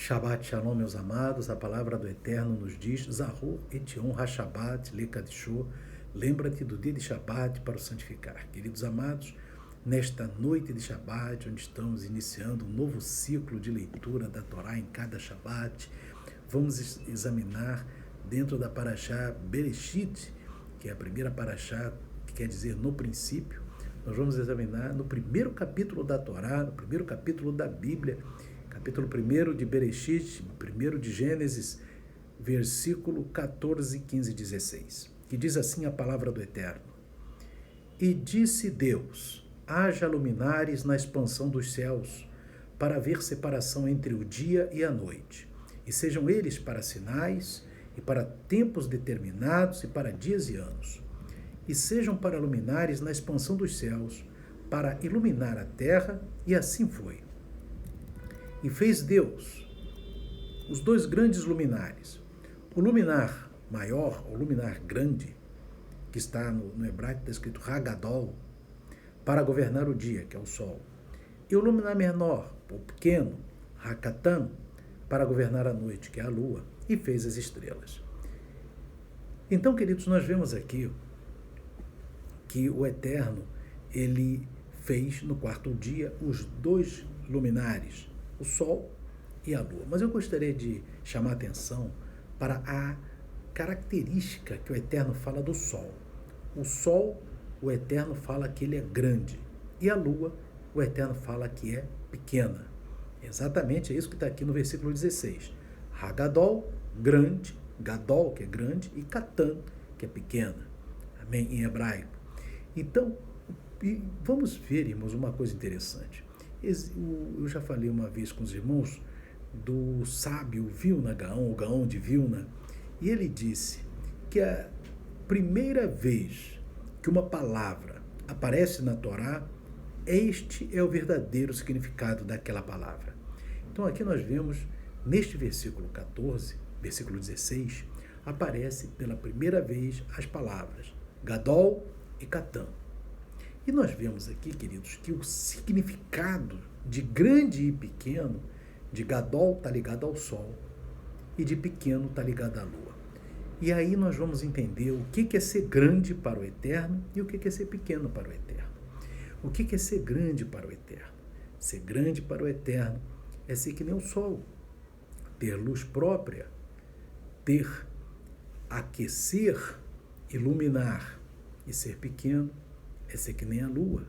Shabbat Shalom, meus amados, a palavra do Eterno nos diz, Zahor et Yom HaShabbat Lekadishô, lembra-te do dia de Shabbat para o santificar. Queridos amados, nesta noite de Shabbat, onde estamos iniciando um novo ciclo de leitura da Torá em cada Shabbat, vamos examinar dentro da Parashá Bereshit, que é a primeira Parashá, que quer dizer no princípio. Nós vamos examinar no primeiro capítulo da Torá, no primeiro capítulo da Bíblia, capítulo 1 de Bereshit, 1 de Gênesis, versículo 14, 15 e 16, que diz assim a palavra do Eterno. E disse Deus, haja luminares na expansão dos céus, para haver separação entre o dia e a noite, e sejam eles para sinais, e para tempos determinados, e para dias e anos, e sejam para luminares na expansão dos céus, para iluminar a terra, e assim foi. E fez Deus os dois grandes luminares. O luminar maior, o luminar grande, que está no hebraico, está escrito Hagadol, para governar o dia, que é o sol. E o luminar menor, o pequeno, Hakatan, para governar a noite, que é a lua. E fez as estrelas. Então, queridos, nós vemos aqui que o Eterno, ele fez no quarto dia os dois luminares, o sol e a lua. Mas eu gostaria de chamar a atenção para a característica que o Eterno fala do sol. O sol, o Eterno fala que ele é grande. E a lua, o Eterno fala que é pequena. Exatamente é isso que está aqui no versículo 16. Hagadol, grande, Gadol, que é grande, e Katan, que é pequena. Amém? Em hebraico. Então, vamos ver, irmãos, uma coisa interessante. Eu já falei uma vez com os irmãos do sábio Vilna Gaon, o Gaon de Vilna, e ele disse que a primeira vez que uma palavra aparece na Torá, este é o verdadeiro significado daquela palavra. Então aqui nós vemos, neste versículo 14, versículo 16, aparece pela primeira vez as palavras Gadol e Katan. E nós vemos aqui, queridos, que o significado de grande e pequeno, de Gadol está ligado ao sol e de pequeno está ligado à lua. E aí nós vamos entender o que é ser grande para o Eterno e o que é ser pequeno para o Eterno. O que é ser grande para o Eterno? Ser grande para o Eterno é ser que nem o sol, ter luz própria, ter aquecer, iluminar, e ser pequeno é ser que nem a lua,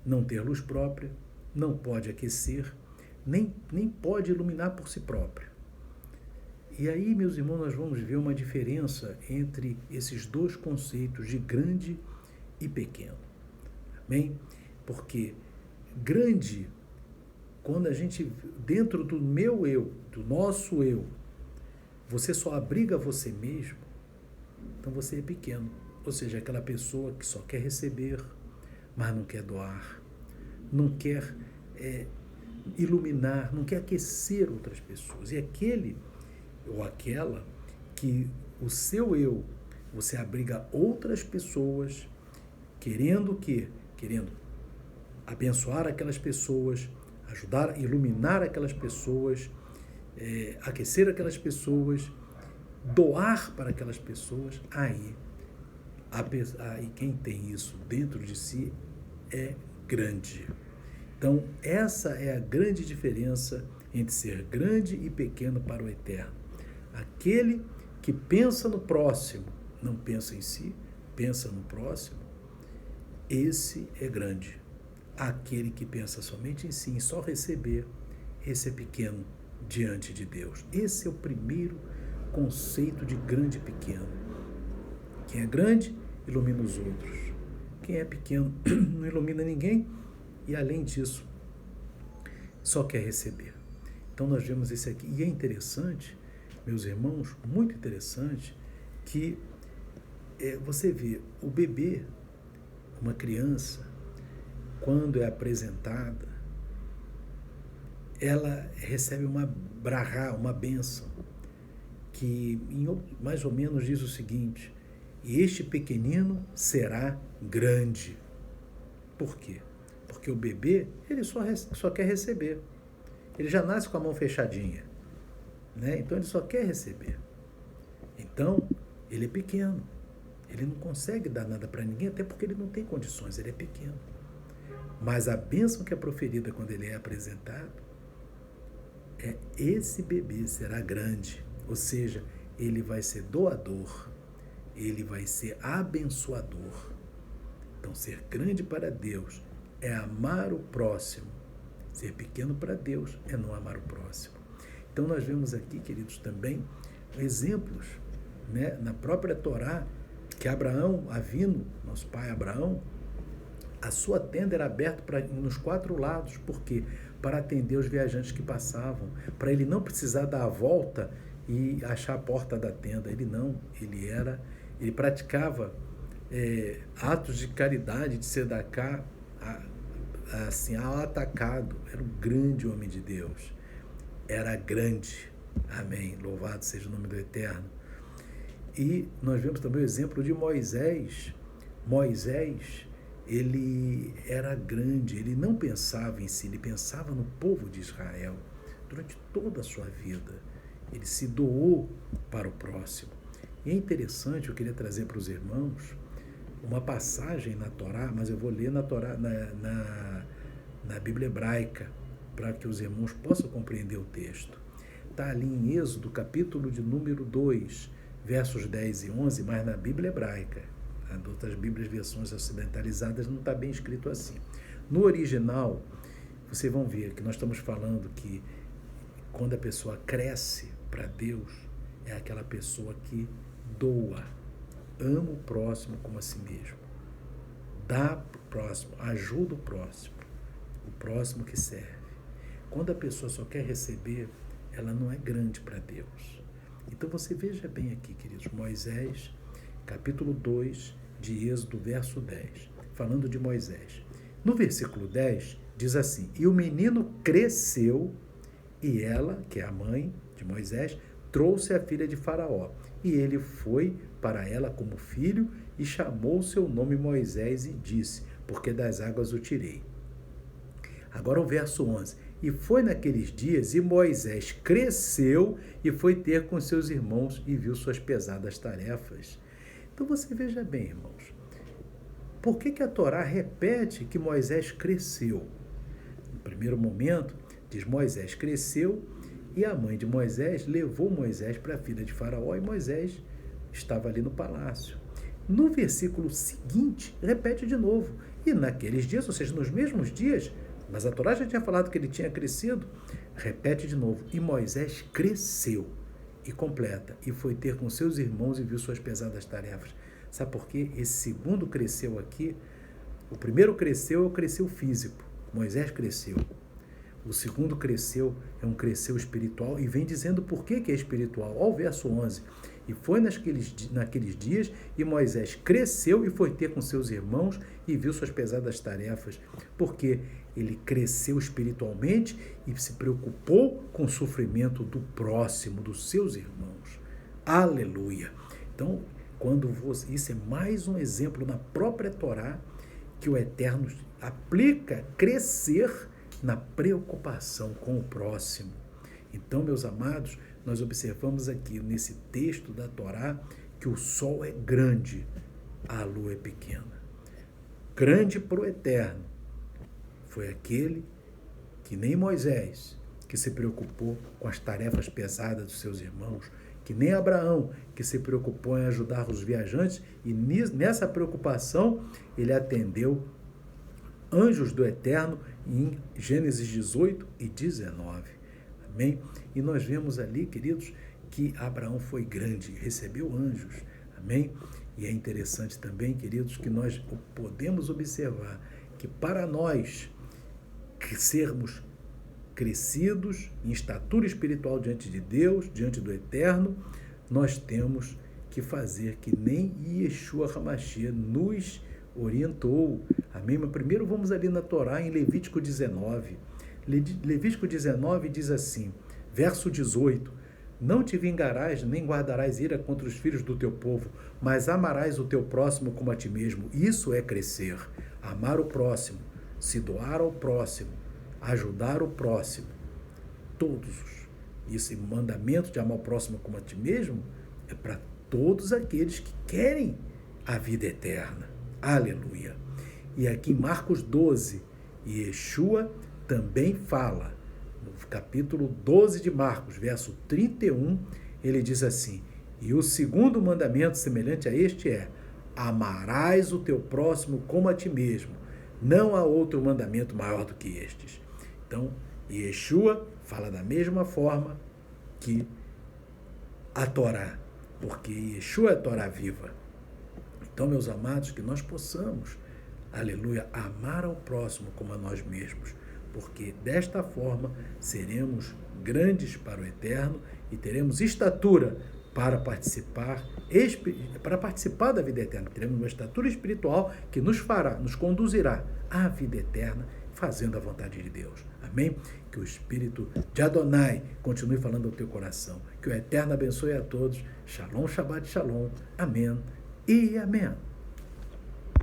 não ter luz própria, não pode aquecer, nem pode iluminar por si própria. E aí, meus irmãos, nós vamos ver uma diferença entre esses dois conceitos de grande e pequeno. Amém? Porque grande, quando a gente, dentro do meu eu, do nosso eu, você só abriga você mesmo, então você é pequeno. Ou seja, aquela pessoa que só quer receber, mas não quer doar, não quer iluminar, não quer aquecer outras pessoas. E aquele ou aquela que o seu eu, você abriga outras pessoas, querendo o quê? Querendo abençoar aquelas pessoas, ajudar, iluminar aquelas pessoas, aquecer aquelas pessoas, doar para aquelas pessoas, aí quem tem isso dentro de si é grande. Então, essa é a grande diferença entre ser grande e pequeno para o Eterno. Aquele que pensa no próximo, não pensa em si, pensa no próximo, esse é grande. Aquele que pensa somente em si, em só receber, esse é pequeno diante de Deus. Esse é o primeiro conceito de grande e pequeno. Quem é grande, ilumina os outros. Quem é pequeno, não ilumina ninguém e, além disso, só quer receber. Então, nós vemos esse aqui. E é interessante, meus irmãos, muito interessante, que você vê o bebê, uma criança, quando é apresentada, ela recebe uma brahá, uma bênção, que mais ou menos diz o seguinte: e este pequenino será grande. Por quê? Porque o bebê, ele só quer receber. Ele já nasce com a mão fechadinha. né? Então ele só quer receber. Então, ele é pequeno. Ele não consegue dar nada para ninguém, até porque ele não tem condições, ele é pequeno. Mas a bênção que é proferida quando ele é apresentado, esse bebê será grande. Ou seja, ele vai ser doador, ele vai ser abençoador. Então, ser grande para Deus é amar o próximo. Ser pequeno para Deus é não amar o próximo. Então, nós vemos aqui, queridos, também exemplos, né, na própria Torá, que Abraão, Avino, nosso pai Abraão, a sua tenda era aberta nos 4 lados. Por quê? Para atender os viajantes que passavam, para ele não precisar dar a volta e achar a porta da tenda. Ele praticava atos de caridade, de sedacá, assim, ao atacado. Era um grande homem de Deus. Era grande. Amém. Louvado seja o nome do Eterno. E nós vemos também o exemplo de Moisés. Moisés, ele era grande, ele não pensava em si, ele pensava no povo de Israel. Durante toda a sua vida, ele se doou para o próximo. E é interessante, eu queria trazer para os irmãos uma passagem na Torá, mas eu vou ler na Torá, na Bíblia hebraica, para que os irmãos possam compreender o texto. Está ali em Êxodo, capítulo de número 2, versos 10 e 11, mas na Bíblia hebraica. Em outras Bíblias, versões ocidentalizadas, não está bem escrito assim. No original, vocês vão ver que nós estamos falando que quando a pessoa cresce para Deus, é aquela pessoa que doa, ama o próximo como a si mesmo, dá para o próximo, ajuda o próximo que serve. Quando a pessoa só quer receber, ela não é grande para Deus. Então você veja bem aqui, queridos, Moisés, capítulo 2 de Êxodo, verso 10, falando de Moisés. No versículo 10, diz assim: e o menino cresceu, e ela, que é a mãe de Moisés, trouxe a filha de Faraó. E ele foi para ela como filho e chamou seu nome Moisés e disse: porque das águas o tirei. Agora o verso 11. E foi naqueles dias, e Moisés cresceu e foi ter com seus irmãos e viu suas pesadas tarefas. Então você veja bem, irmãos, por que a Torá repete que Moisés cresceu? No primeiro momento, diz Moisés cresceu e a mãe de Moisés levou Moisés para a filha de Faraó e Moisés estava ali no palácio. No versículo seguinte, repete de novo. E naqueles dias, ou seja, nos mesmos dias, mas a Torá já tinha falado que ele tinha crescido, repete de novo. E Moisés cresceu, e completa, e foi ter com seus irmãos e viu suas pesadas tarefas. Sabe por quê? Esse segundo cresceu aqui, o primeiro cresceu é o cresceu físico, Moisés cresceu. O segundo cresceu, é um cresceu espiritual, e vem dizendo por que é espiritual. Olha o verso 11. E foi naqueles dias, e Moisés cresceu e foi ter com seus irmãos e viu suas pesadas tarefas. Porque ele cresceu espiritualmente e se preocupou com o sofrimento do próximo, dos seus irmãos. Aleluia! Então, isso é mais um exemplo na própria Torá que o Eterno aplica crescer na preocupação com o próximo. Então, meus amados, nós observamos aqui nesse texto da Torá que o sol é grande, a lua é pequena. Grande para o Eterno foi aquele que nem Moisés, que se preocupou com as tarefas pesadas dos seus irmãos, que nem Abraão, que se preocupou em ajudar os viajantes, e nessa preocupação ele atendeu anjos do Eterno em Gênesis 18 e 19. Amém? E nós vemos ali, queridos, que Abraão foi grande, recebeu anjos. Amém? E é interessante também, queridos, que nós podemos observar que para nós sermos crescidos em estatura espiritual diante de Deus, diante do Eterno, nós temos que fazer que nem Yeshua HaMashiach nos orientou. Amém? Mas primeiro vamos ali na Torá, em Levítico 19. Levítico 19 diz assim, verso 18: não te vingarás, nem guardarás ira contra os filhos do teu povo, mas amarás o teu próximo como a ti mesmo. Isso é crescer. Amar o próximo, se doar ao próximo, ajudar o próximo. esse mandamento de amar o próximo como a ti mesmo é para todos aqueles que querem a vida eterna. Aleluia. E aqui em Marcos 12, Yeshua também fala, no capítulo 12 de Marcos, verso 31, ele diz assim: e o segundo mandamento semelhante a este é: amarás o teu próximo como a ti mesmo. Não há outro mandamento maior do que estes. Então, Yeshua fala da mesma forma que a Torá, porque Yeshua é a Torá viva. Então, meus amados, que nós possamos, aleluia, amar ao próximo como a nós mesmos, porque desta forma seremos grandes para o eterno e teremos estatura para participar da vida eterna. Teremos uma estatura espiritual que nos conduzirá à vida eterna, fazendo a vontade de Deus. Amém? Que o Espírito de Adonai continue falando ao teu coração. Que o Eterno abençoe a todos. Shalom, Shabbat, Shalom. Amém e amém.